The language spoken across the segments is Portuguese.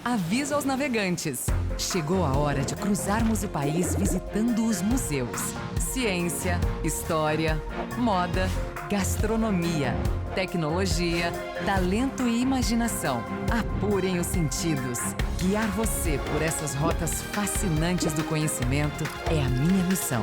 Aviso aos navegantes. Chegou a hora de cruzarmos o país visitando os museus. Ciência, história, moda, gastronomia, tecnologia, talento e imaginação. Apurem os sentidos. Guiar você por essas rotas fascinantes do conhecimento é a minha missão.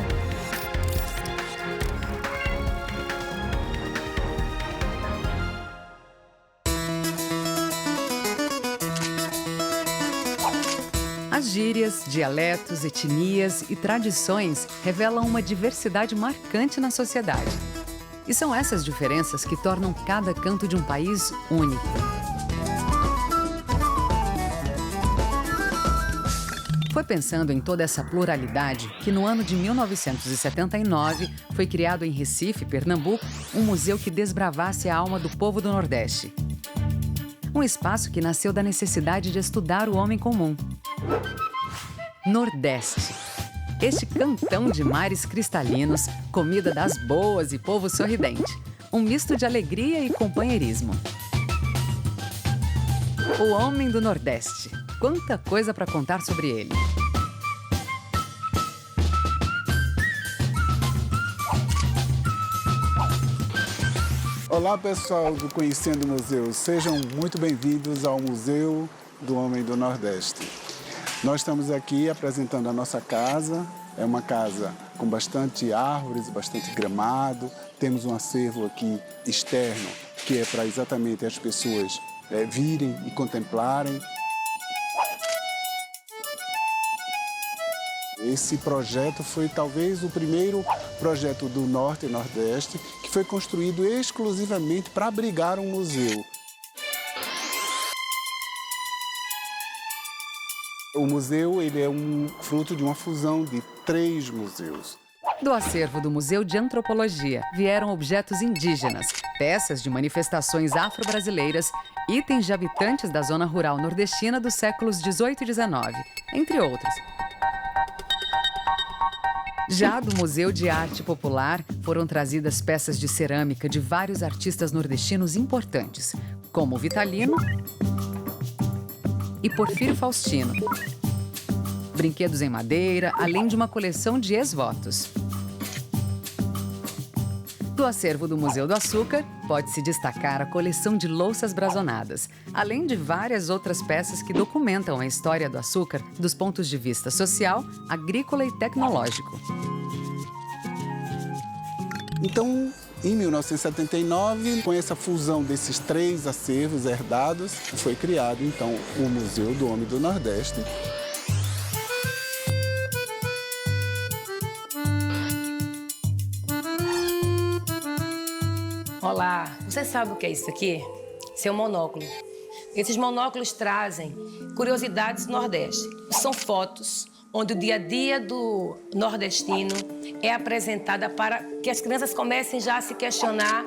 As gírias, dialetos, etnias e tradições revelam uma diversidade marcante na sociedade. E são essas diferenças que tornam cada canto de um país único. Foi pensando em toda essa pluralidade que no ano de 1979 foi criado em Recife, Pernambuco, um museu que desbravasse a alma do povo do Nordeste. Um espaço que nasceu da necessidade de estudar o homem comum. Nordeste. Este cantão de mares cristalinos, comida das boas e povo sorridente. Um misto de alegria e companheirismo. O homem do Nordeste. Quanta coisa para contar sobre ele. Olá pessoal do Conhecendo Museus, sejam muito bem-vindos ao Museu do Homem do Nordeste. Nós estamos aqui apresentando a nossa casa, é uma casa com bastante árvores, bastante gramado, temos um acervo aqui externo que é para exatamente as pessoas virem e contemplarem. Esse projeto foi talvez o primeiro projeto do Norte e Nordeste que foi construído exclusivamente para abrigar um museu. O museu ele é um fruto de uma fusão de 3 museus. Do acervo do Museu de Antropologia vieram objetos indígenas, peças de manifestações afro-brasileiras, itens de habitantes da zona rural nordestina dos séculos XVIII e XIX, entre outros. Já do Museu de Arte Popular foram trazidas peças de cerâmica de vários artistas nordestinos importantes, como Vitalino e Porfírio Faustino. Brinquedos em madeira, além de uma coleção de ex-votos. Do acervo do Museu do Açúcar, pode-se destacar a coleção de louças brasonadas, além de várias outras peças que documentam a história do açúcar dos pontos de vista social, agrícola e tecnológico. Então, em 1979, com essa fusão desses 3 acervos herdados, foi criado então o Museu do Homem do Nordeste. Olá, você sabe o que é isso aqui? Isso é um monóculo. Esses monóculos trazem curiosidades do Nordeste. São fotos onde o dia a dia do nordestino é apresentada para que as crianças comecem já a se questionar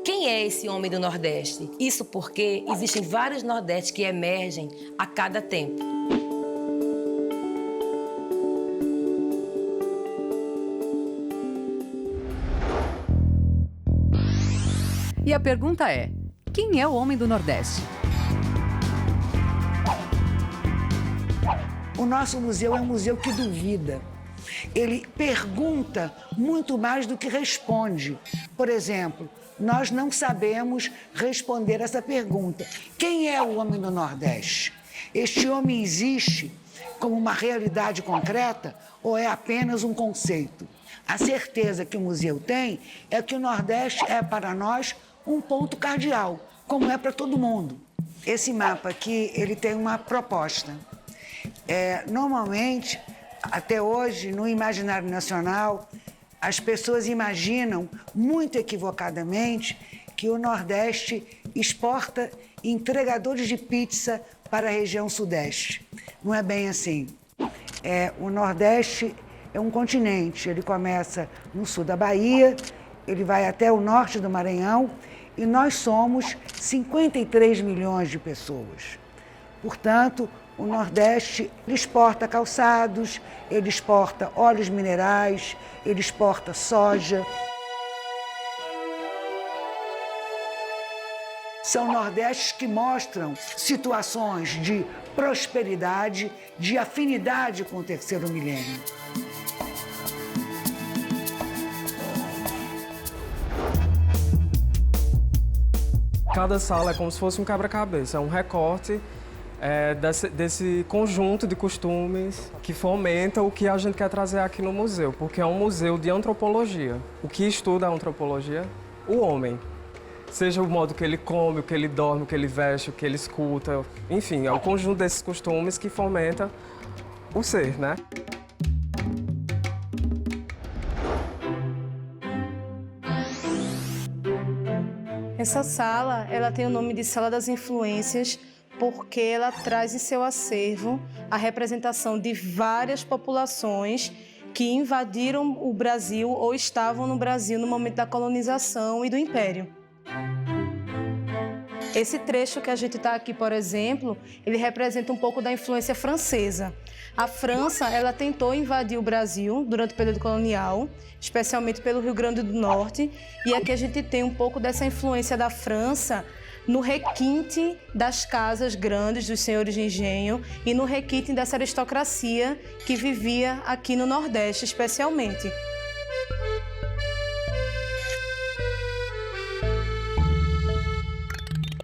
quem é esse homem do Nordeste. Isso porque existem vários Nordestes que emergem a cada tempo. E a pergunta é: quem é o homem do Nordeste? O nosso museu é um museu que duvida. Ele pergunta muito mais do que responde. Por exemplo, nós não sabemos responder essa pergunta. Quem é o homem do Nordeste? Este homem existe como uma realidade concreta ou é apenas um conceito? A certeza que o museu tem é que o Nordeste é para nós um ponto cardeal, como é para todo mundo. Esse mapa aqui, ele tem uma proposta. Normalmente, até hoje, no imaginário nacional, as pessoas imaginam, muito equivocadamente, que o Nordeste exporta entregadores de pizza para a região Sudeste. Não é bem assim. O Nordeste é um continente. Ele começa no sul da Bahia, ele vai até o norte do Maranhão e nós somos 53 milhões de pessoas. Portanto, o Nordeste ele exporta calçados, ele exporta óleos minerais, ele exporta soja. São Nordestes que mostram situações de prosperidade, de afinidade com o terceiro milênio. Cada sala é como se fosse um quebra-cabeça, é um recorte desse conjunto de costumes que fomenta o que a gente quer trazer aqui no museu, porque é um museu de antropologia. O que estuda a antropologia? O homem. Seja o modo que ele come, o que ele dorme, o que ele veste, o que ele escuta, enfim, é o conjunto desses costumes que fomenta o ser, né? Essa sala, ela tem o nome de Sala das Influências porque ela traz em seu acervo a representação de várias populações que invadiram o Brasil ou estavam no Brasil no momento da colonização e do Império. Esse trecho que a gente está aqui, por exemplo, ele representa um pouco da influência francesa. A França, ela tentou invadir o Brasil durante o período colonial, especialmente pelo Rio Grande do Norte, e aqui a gente tem um pouco dessa influência da França no requinte das casas grandes dos senhores de engenho e no requinte dessa aristocracia que vivia aqui no Nordeste, especialmente.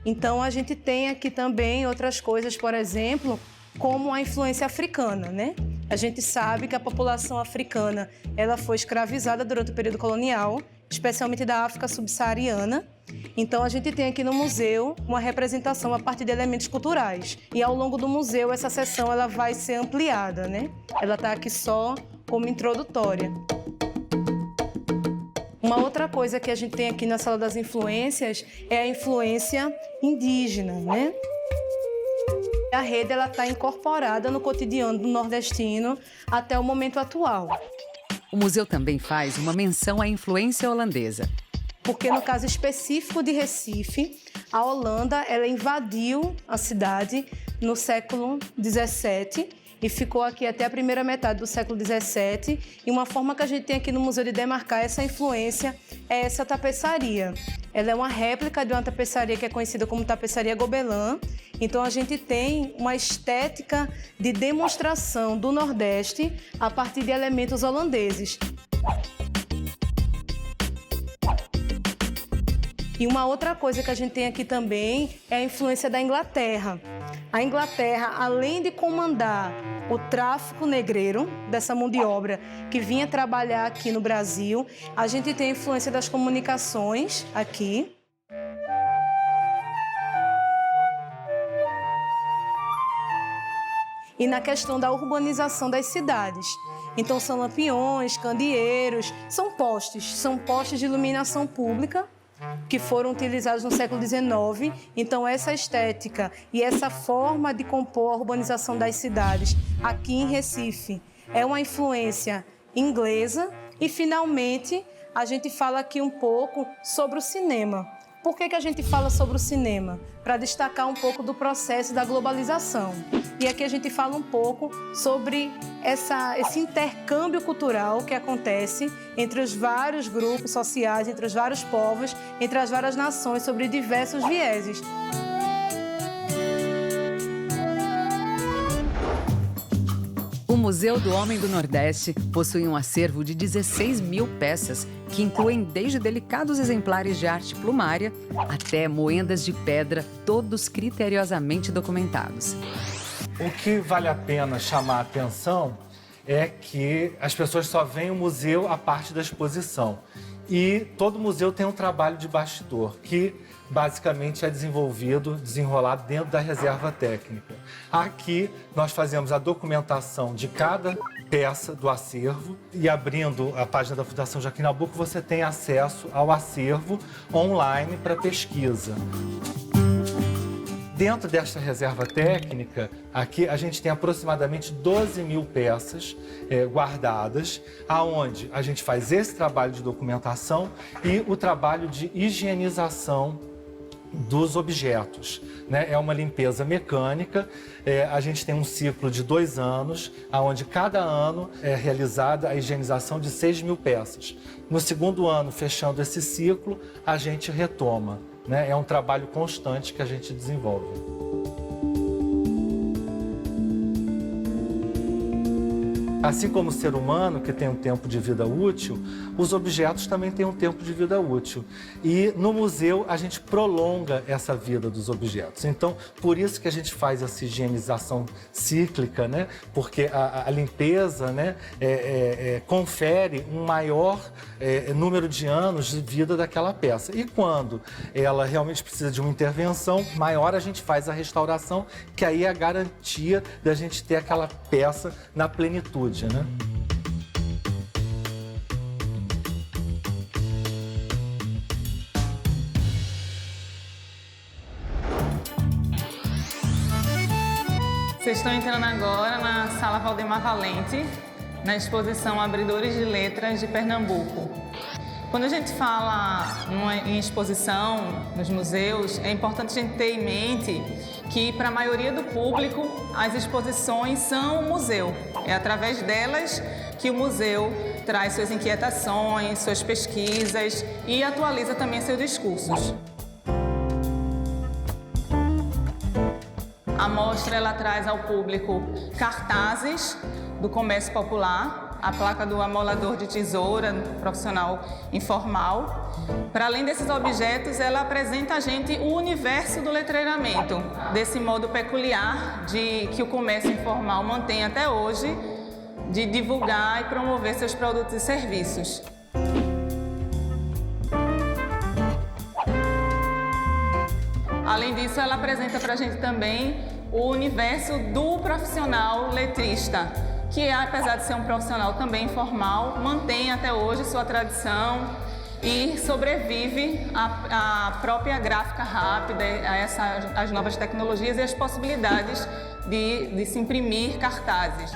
Então, a gente tem aqui também outras coisas, por exemplo, como a influência africana, né? A gente sabe que a população africana ela foi escravizada durante o período colonial, especialmente da África subsaariana. Então, a gente tem aqui no museu uma representação a partir de elementos culturais. E ao longo do museu, essa seção ela vai ser ampliada, né? Ela está aqui só como introdutória. Uma outra coisa que a gente tem aqui na Sala das Influências é a influência indígena, né? A rede está incorporada no cotidiano do nordestino até o momento atual. O museu também faz uma menção à influência holandesa. Porque no caso específico de Recife, a Holanda ela invadiu a cidade no século XVII e ficou aqui até a primeira metade do século XVII. E uma forma que a gente tem aqui no museu de demarcar essa influência é essa tapeçaria. Ela é uma réplica de uma tapeçaria que é conhecida como tapeçaria Gobelin. Então a gente tem uma estética de demonstração do Nordeste a partir de elementos holandeses. E uma outra coisa que a gente tem aqui também é a influência da Inglaterra. A Inglaterra, além de comandar o tráfico negreiro dessa mão de obra que vinha trabalhar aqui no Brasil, a gente tem a influência das comunicações aqui. E na questão da urbanização das cidades. Então são lampiões, candeeiros, são postes de iluminação pública que foram utilizados no século XIX. Então essa estética e essa forma de compor a urbanização das cidades aqui em Recife é uma influência inglesa. E finalmente a gente fala aqui um pouco sobre o cinema. Por que a gente fala sobre o cinema? Para destacar um pouco do processo da globalização. E aqui a gente fala um pouco sobre esse intercâmbio cultural que acontece entre os vários grupos sociais, entre os vários povos, entre as várias nações, sobre diversos vieses. O Museu do Homem do Nordeste possui um acervo de 16 mil peças, que incluem desde delicados exemplares de arte plumária até moendas de pedra, todos criteriosamente documentados. O que vale a pena chamar a atenção é que as pessoas só veem o museu a parte da exposição. E todo museu tem um trabalho de bastidor, que basicamente é desenrolado dentro da reserva técnica. Aqui nós fazemos a documentação de cada peça do acervo e abrindo a página da Fundação Joaquim Nabuco você tem acesso ao acervo online para pesquisa. Dentro desta reserva técnica, aqui a gente tem aproximadamente 12 mil peças guardadas, aonde a gente faz esse trabalho de documentação e o trabalho de higienização dos objetos, né? É uma limpeza mecânica, a gente tem um ciclo de 2 anos, onde cada ano é realizada a higienização de 6 mil peças. No segundo ano, fechando esse ciclo, a gente retoma, né? É um trabalho constante que a gente desenvolve. Assim como o ser humano, que tem um tempo de vida útil, os objetos também têm um tempo de vida útil. E no museu a gente prolonga essa vida dos objetos. Então, por isso que a gente faz essa higienização cíclica, né? Porque a limpeza, né, confere um maior número de anos de vida daquela peça. E quando ela realmente precisa de uma intervenção maior, a gente faz a restauração, que aí é a garantia da gente ter aquela peça na plenitude. Né? Vocês estão entrando agora na Sala Valdemar Valente, na exposição Abridores de Letras de Pernambuco. Quando a gente fala em exposição nos museus, é importante a gente ter em mente que, para a maioria do público, as exposições são o museu. É através delas que o museu traz suas inquietações, suas pesquisas e atualiza também seus discursos. A mostra ela traz ao público cartazes do comércio popular, a placa do amolador de tesoura, profissional informal. Para além desses objetos, ela apresenta a gente o universo do letreiramento, desse modo peculiar que o comércio informal mantém até hoje, de divulgar e promover seus produtos e serviços. Além disso, ela apresenta para a gente também o universo do profissional letrista, que, apesar de ser um profissional também informal, mantém até hoje sua tradição e sobrevive à própria gráfica rápida, às novas tecnologias e às possibilidades de se imprimir cartazes.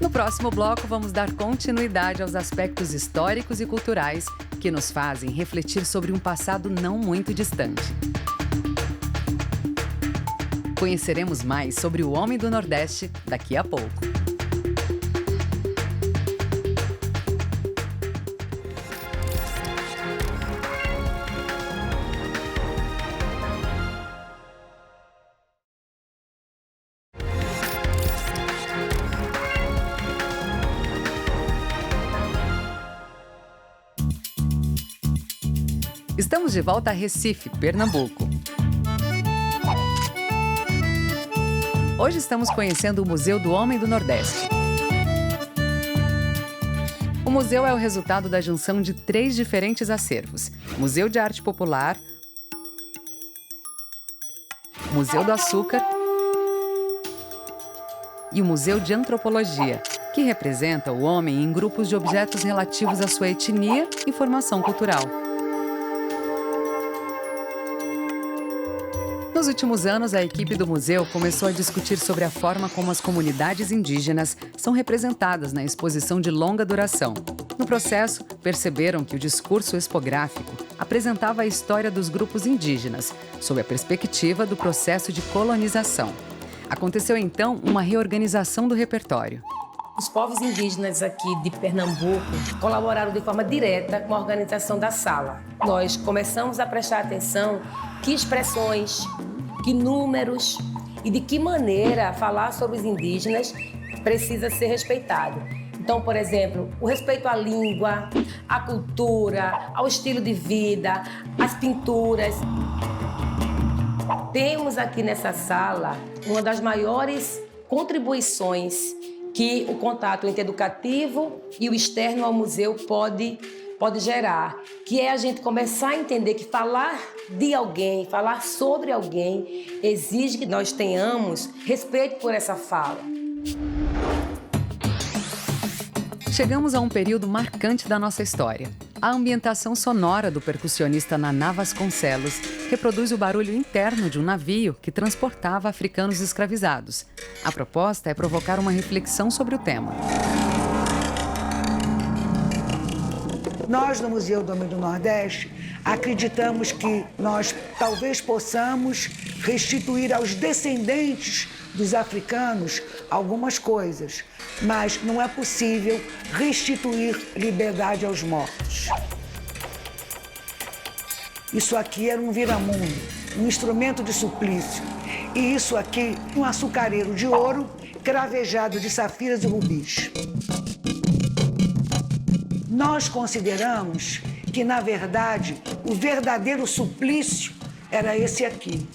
No próximo bloco, vamos dar continuidade aos aspectos históricos e culturais que nos fazem refletir sobre um passado não muito distante. Conheceremos mais sobre o Homem do Nordeste daqui a pouco. Estamos de volta a Recife, Pernambuco. Hoje estamos conhecendo o Museu do Homem do Nordeste. O museu é o resultado da junção de 3 diferentes acervos: Museu de Arte Popular, Museu do Açúcar e o Museu de Antropologia, que representa o homem em grupos de objetos relativos à sua etnia e formação cultural. Nos últimos anos, a equipe do museu começou a discutir sobre a forma como as comunidades indígenas são representadas na exposição de longa duração. No processo, perceberam que o discurso expográfico apresentava a história dos grupos indígenas, sob a perspectiva do processo de colonização. Aconteceu então uma reorganização do repertório. Os povos indígenas aqui de Pernambuco colaboraram de forma direta com a organização da sala. Nós começamos a prestar atenção que expressões, que números e de que maneira falar sobre os indígenas precisa ser respeitado. Então, por exemplo, o respeito à língua, à cultura, ao estilo de vida, às pinturas. Temos aqui nessa sala uma das maiores contribuições que o contato entre educativo e o externo ao museu pode gerar, que é a gente começar a entender que falar de alguém, falar sobre alguém, exige que nós tenhamos respeito por essa fala. Chegamos a um período marcante da nossa história. A ambientação sonora do percussionista Naná Vasconcelos reproduz o barulho interno de um navio que transportava africanos escravizados. A proposta é provocar uma reflexão sobre o tema. Nós, no Museu do Homem do Nordeste, acreditamos que nós talvez possamos restituir aos descendentes dos africanos algumas coisas, mas não é possível restituir liberdade aos mortos. Isso aqui era um viramundo, um instrumento de suplício. E isso aqui, um açucareiro de ouro cravejado de safiras e rubis. Nós consideramos que, na verdade, o verdadeiro suplício era esse aqui.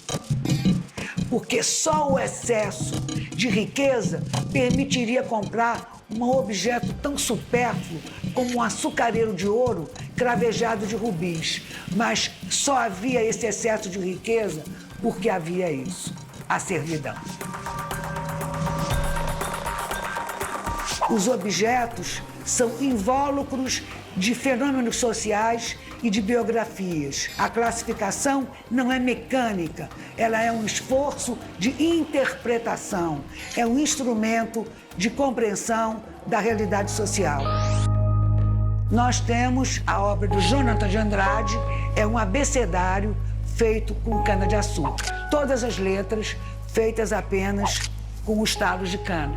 Porque só o excesso de riqueza permitiria comprar um objeto tão supérfluo como um açucareiro de ouro cravejado de rubis. Mas só havia esse excesso de riqueza porque havia isso, a servidão. Os objetos são invólucros de fenômenos sociais e de biografias. A classificação não é mecânica, ela é um esforço de interpretação, é um instrumento de compreensão da realidade social. Nós temos a obra do Jonathan de Andrade, é um abecedário feito com cana-de-açúcar. Todas as letras feitas apenas com os talos de cana.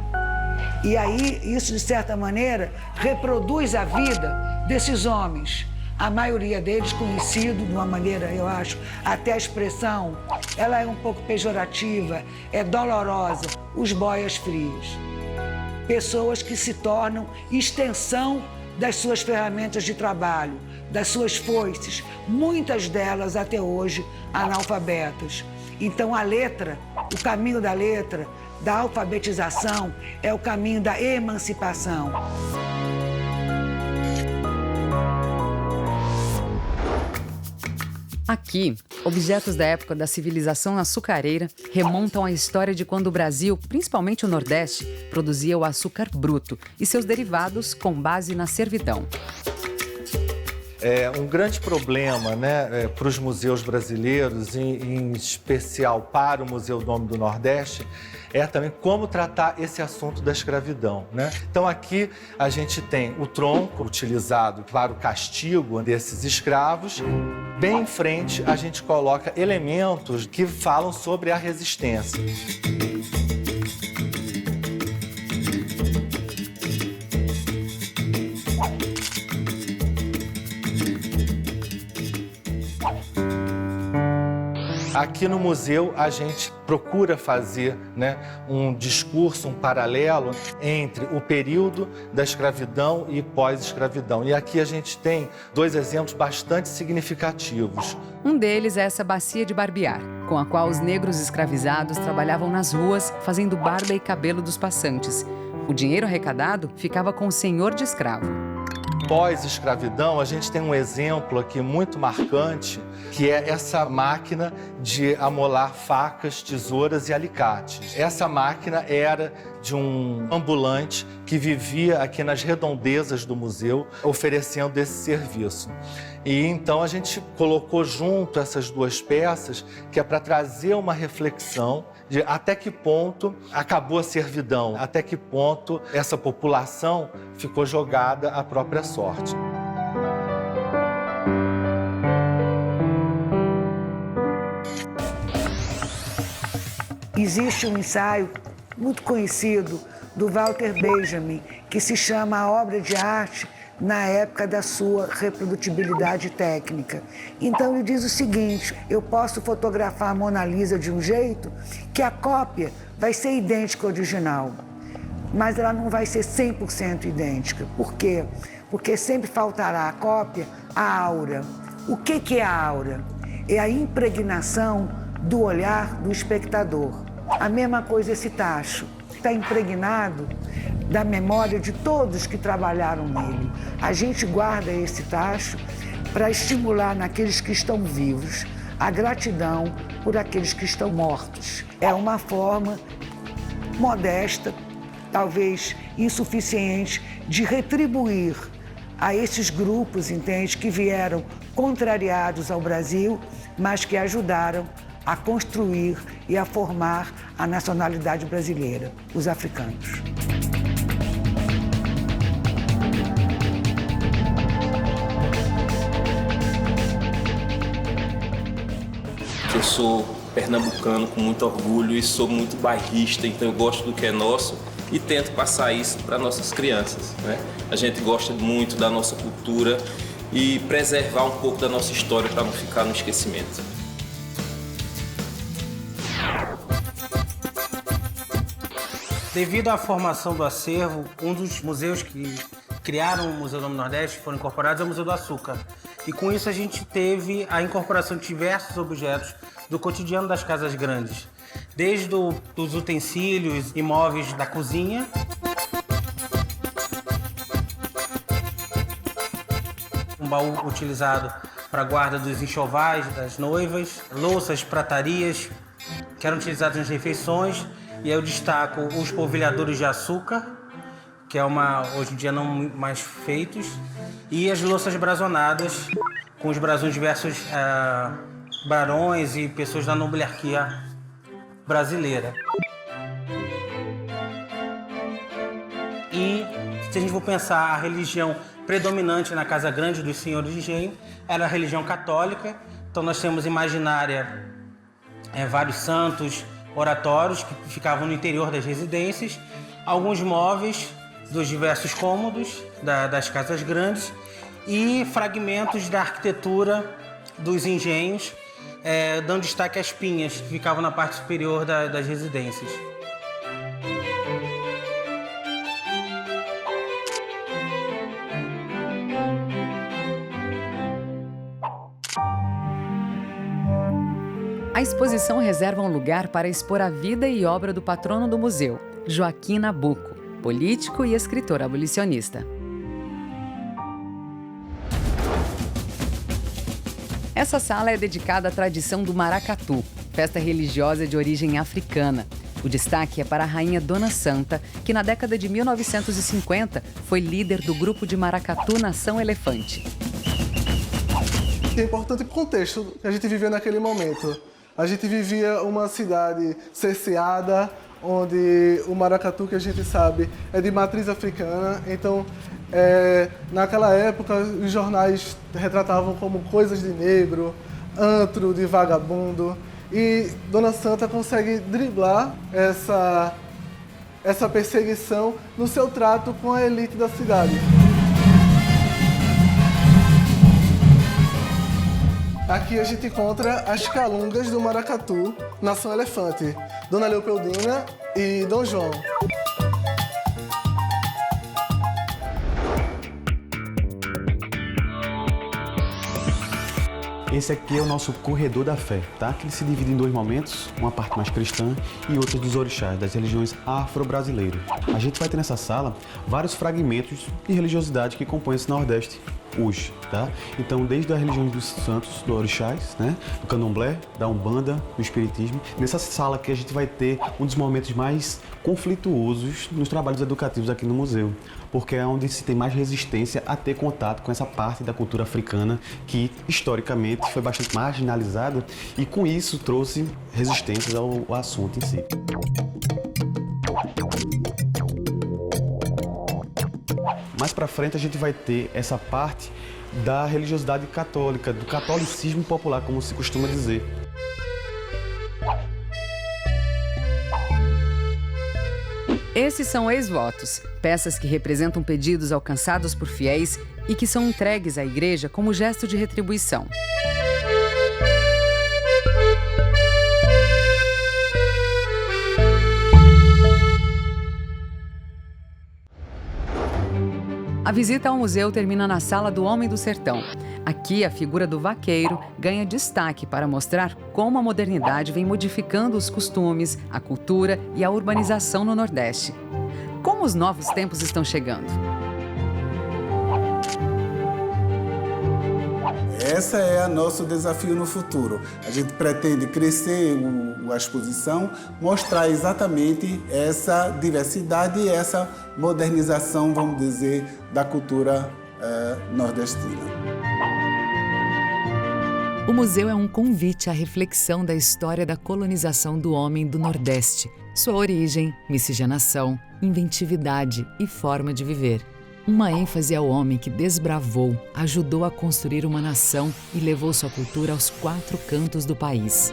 E aí, isso, de certa maneira, reproduz a vida desses homens. A maioria deles conhecido de uma maneira, eu acho, até a expressão, ela é um pouco pejorativa, é dolorosa, os boias frios. Pessoas que se tornam extensão das suas ferramentas de trabalho, das suas foices, muitas delas até hoje analfabetas. Então a letra, o caminho da letra, da alfabetização, é o caminho da emancipação. Aqui, objetos da época da civilização açucareira remontam à história de quando o Brasil, principalmente o Nordeste, produzia o açúcar bruto e seus derivados com base na servidão. Um grande problema, né, para os museus brasileiros, em especial para o Museu do Homem do Nordeste, é também como tratar esse assunto da escravidão, né? Então aqui a gente tem o tronco utilizado para o castigo desses escravos. Bem em frente a gente coloca elementos que falam sobre a resistência. Aqui no museu, a gente procura fazer, né, um discurso, um paralelo entre o período da escravidão e pós-escravidão. E aqui a gente tem dois exemplos bastante significativos. Um deles é essa bacia de barbear, com a qual os negros escravizados trabalhavam nas ruas, fazendo barba e cabelo dos passantes. O dinheiro arrecadado ficava com o senhor de escravo. Pós-escravidão, a gente tem um exemplo aqui muito marcante, que é essa máquina de amolar facas, tesouras e alicates. Essa máquina era de um ambulante que vivia aqui nas redondezas do museu, oferecendo esse serviço. E então a gente colocou junto essas duas peças, que é para trazer uma reflexão de até que ponto acabou a servidão, até que ponto essa população ficou jogada à própria sorte. Existe um ensaio muito conhecido do Walter Benjamin, que se chama A Obra de Arte na época da sua reprodutibilidade técnica. Então ele diz o seguinte: eu posso fotografar a Mona Lisa de um jeito que a cópia vai ser idêntica ao original, mas ela não vai ser 100% idêntica. Por quê? Porque sempre faltará à cópia a aura. O que é a aura? É a impregnação do olhar do espectador. A mesma coisa esse tacho. Está impregnado da memória de todos que trabalharam nele. A gente guarda esse tacho para estimular naqueles que estão vivos a gratidão por aqueles que estão mortos. É uma forma modesta, talvez insuficiente, de retribuir a esses grupos, entende, que vieram contrariados ao Brasil, mas que ajudaram a construir e a formar a nacionalidade brasileira, os africanos. Eu sou pernambucano com muito orgulho e sou muito bairrista, então eu gosto do que é nosso e tento passar isso para nossas crianças, né? A gente gosta muito da nossa cultura e preservar um pouco da nossa história para não ficar no esquecimento. Devido à formação do acervo, um dos museus que criaram o Museu do Homem do Nordeste, foram incorporados, é o Museu do Açúcar. E com isso a gente teve a incorporação de diversos objetos do cotidiano das casas grandes. Desde os utensílios e móveis da cozinha, um baú utilizado para a guarda dos enxovais das noivas, louças, pratarias, que eram utilizadas nas refeições. E aí eu destaco os polvilhadores de açúcar, que hoje em dia não mais feitos, e as louças brasonadas, com os brasões de diversos barões e pessoas da nobiliarquia brasileira. E se a gente for pensar a religião predominante na Casa Grande dos Senhores de Engenho, era a religião católica. Então nós temos imaginária vários santos, oratórios que ficavam no interior das residências, alguns móveis dos diversos cômodos das casas grandes e fragmentos da arquitetura dos engenhos, dando destaque às pinhas que ficavam na parte superior das residências. A exposição reserva um lugar para expor a vida e obra do patrono do museu, Joaquim Nabuco, político e escritor abolicionista. Essa sala é dedicada à tradição do maracatu, festa religiosa de origem africana. O destaque é para a rainha Dona Santa, que na década de 1950 foi líder do grupo de maracatu Nação Elefante. É importante o contexto que a gente vivia naquele momento. A gente vivia uma cidade cerceada, onde o maracatu, que a gente sabe, é de matriz africana. Então, naquela época, os jornais retratavam como coisas de negro, antro de vagabundo. E Dona Santa consegue driblar essa perseguição no seu trato com a elite da cidade. Aqui a gente encontra as calungas do maracatu, Nação Elefante, Dona Leopoldina e Dom João. Esse aqui é o nosso corredor da fé, tá? Que ele se divide em dois momentos, uma parte mais cristã e outra dos orixás, das religiões afro-brasileiras. A gente vai ter nessa sala vários fragmentos de religiosidade que compõem esse Nordeste hoje, tá? Então, desde as religiões dos santos, dos orixás, né? Do candomblé, da umbanda, do espiritismo. Nessa sala aqui a gente vai ter um dos momentos mais conflituosos nos trabalhos educativos aqui no museu, porque é onde se tem mais resistência a ter contato com essa parte da cultura africana que, historicamente, foi bastante marginalizada e, com isso, trouxe resistências ao assunto em si. Mais para frente a gente vai ter essa parte da religiosidade católica, do catolicismo popular, como se costuma dizer. Esses são ex-votos, peças que representam pedidos alcançados por fiéis e que são entregues à igreja como gesto de retribuição. A visita ao museu termina na Sala do Homem do Sertão. Aqui, a figura do vaqueiro ganha destaque para mostrar como a modernidade vem modificando os costumes, a cultura e a urbanização no Nordeste. Como os novos tempos estão chegando? Esse é o nosso desafio no futuro. A gente pretende crescer a exposição, mostrar exatamente essa diversidade e essa modernização, vamos dizer, da cultura nordestina. O museu é um convite à reflexão da história da colonização do homem do Nordeste, sua origem, miscigenação, inventividade e forma de viver. Uma ênfase ao homem que desbravou, ajudou a construir uma nação e levou sua cultura aos 4 cantos do país.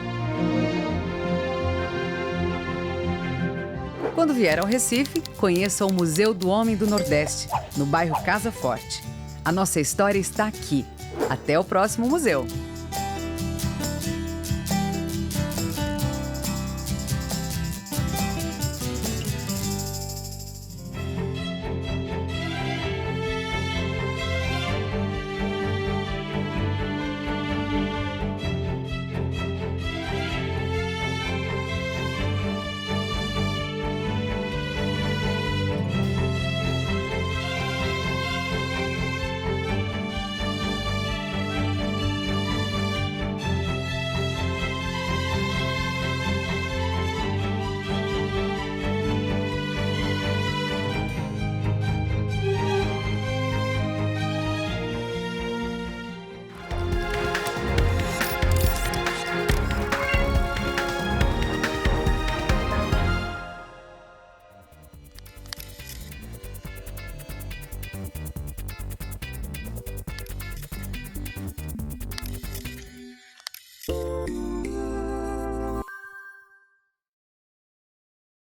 Quando vier ao Recife, conheça o Museu do Homem do Nordeste, no bairro Casa Forte. A nossa história está aqui, Até o próximo museu!